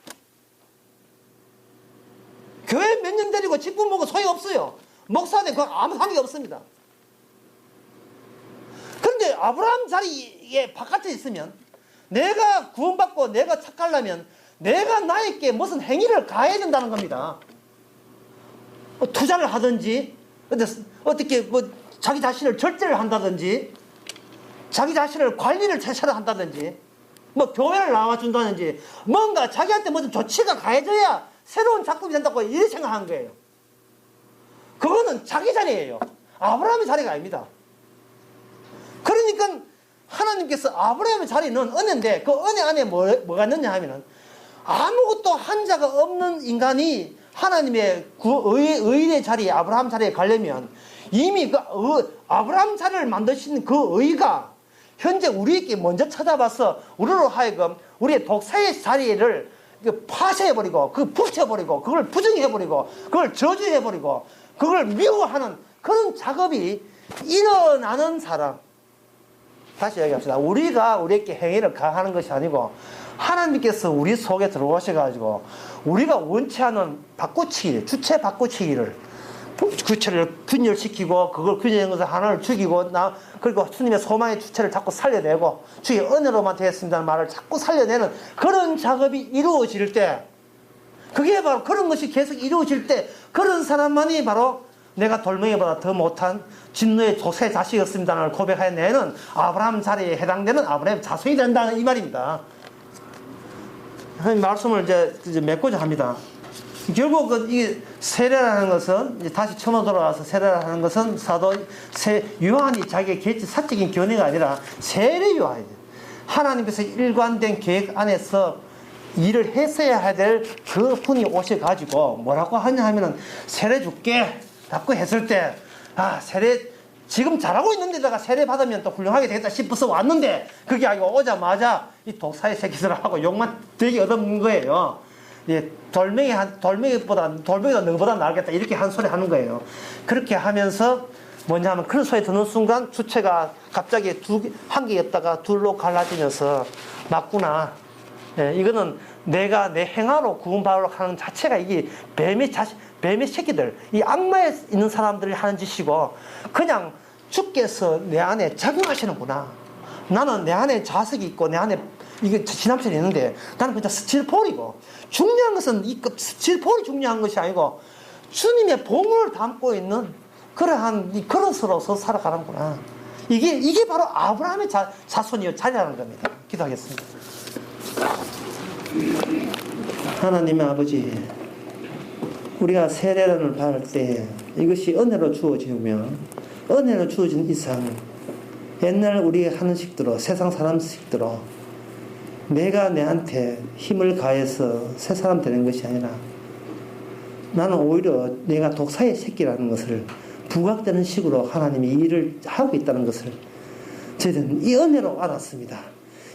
교회 몇 년 데리고 직분 보고 소용없어요. 목사한테 그거 아무 관계 없습니다. 그런데 아브라함 자리에 바깥에 있으면, 내가 구원받고 내가 착하려면 내가 나에게 무슨 행위를 가해야 된다는 겁니다. 투자를 하든지, 어떻게 자기 자신을 절제를 한다든지, 자기 자신을 관리를 제대로 한다든지, 교회를 나와준다든지, 뭔가 자기한테 무슨 조치가 가해져야 새로운 작품이 된다고 이렇게 생각하는 거예요. 그거는 자기 자리예요. 아브라함의 자리가 아닙니다. 그러니까 하나님께서 아브라함의 자리는 은혜인데, 그 은혜 안에 뭐가 있느냐 하면은, 아무것도 한 자가 없는 인간이 하나님의 의의 자리에, 아브라함 자리에 가려면 이미 아브라함 자리를 만드신 그 의가 현재 우리에게 먼저 찾아와서 우리로 하여금 우리의 독사의 자리를 파쇄해버리고, 붙여버리고, 그걸 부정해버리고, 그걸 저주해버리고, 그걸 미워하는 그런 작업이 일어나는 사람. 다시 얘기합시다. 우리가 우리에게 행위를 가하는 것이 아니고, 하나님께서 우리 속에 들어오셔가지고 우리가 원치 않은 주체 바꾸치기를 주체를 균열시키고, 그걸 균열한 것을 하나를 죽이고, 그리고 주님의 소망의 주체를 자꾸 살려내고, 주의 은혜로만 되었습니다는 말을 자꾸 살려내는 그런 작업이 이루어질 때, 그게 바로 그런 것이 계속 이루어질 때, 그런 사람만이 바로 내가 돌멩이보다 더 못한 진노의 조세 자식이었습니다를 고백해내는 아브라함 자리에 해당되는 아브라함 자손이 된다는 이 말입니다. 말씀을 이제 맺고자 합니다. 결국 이 세례라는 것은, 이제 다시 처음으로 돌아와서 세례라는 것은 요한이 자기의 개체 사적인 견해가 아니라 세례 요한이에요. 하나님께서 일관된 계획 안에서 일을 했어야 될 그 분이 오셔가지고 뭐라고 하냐 하면은, 세례 줄게 라고 했을 때, 세례 지금 잘하고 있는데다가 세례 받으면 또 훌륭하게 되겠다 싶어서 왔는데, 그게 아니고 오자마자 이 독사의 새끼들을 하고 욕만 되게 얻어먹는 거예요. 예, 돌멩이가 너보다 나겠다 이렇게 한 소리 하는 거예요. 그렇게 하면서 뭐냐 하면, 그런 소리 듣는 순간 주체가 갑자기 한 개였다가 둘로 갈라지면서, 맞구나. 예, 이거는 내가 내 행하로 구원받으려고 하는 자체가 이게 뱀의 새끼들, 이 악마에 있는 사람들이 하는 짓이고, 그냥 주께서 내 안에 작용하시는구나. 나는 내 안에 자석이 있고 내 안에 이게 지남철이 있는데, 나는 그냥 스틸폴이고, 중요한 것은 이 스틸폴이 중요한 것이 아니고 주님의 보물을 담고 있는 그러한 이 그릇으로서 살아가는구나. 이게 바로 아브라함의 자손이요 자리라는 겁니다. 기도하겠습니다. 하나님의 아버지, 우리가 세례를 받을 때 이것이 은혜로 주어지면, 은혜로 주어진 이상 옛날 우리 하는 식대로, 세상 사람 식대로 내가 내한테 힘을 가해서 새 사람 되는 것이 아니라, 나는 오히려 내가 독사의 새끼라는 것을 부각되는 식으로 하나님이 일을 하고 있다는 것을 저희들은 이 은혜로 알았습니다.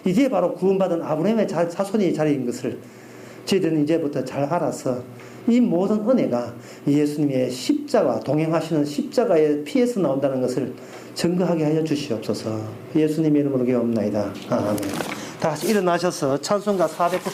이게 바로 구원받은 아브라함의 자손의 자리인 것을 저희들은 이제부터 잘 알아서, 이 모든 은혜가 예수님의 십자가, 동행하시는 십자가의 피에서 나온다는 것을 증거하게 하여 주시옵소서. 예수님의 이름으로 기도합나이다. 아멘. 다 같이 일어나셔서 찬송가 490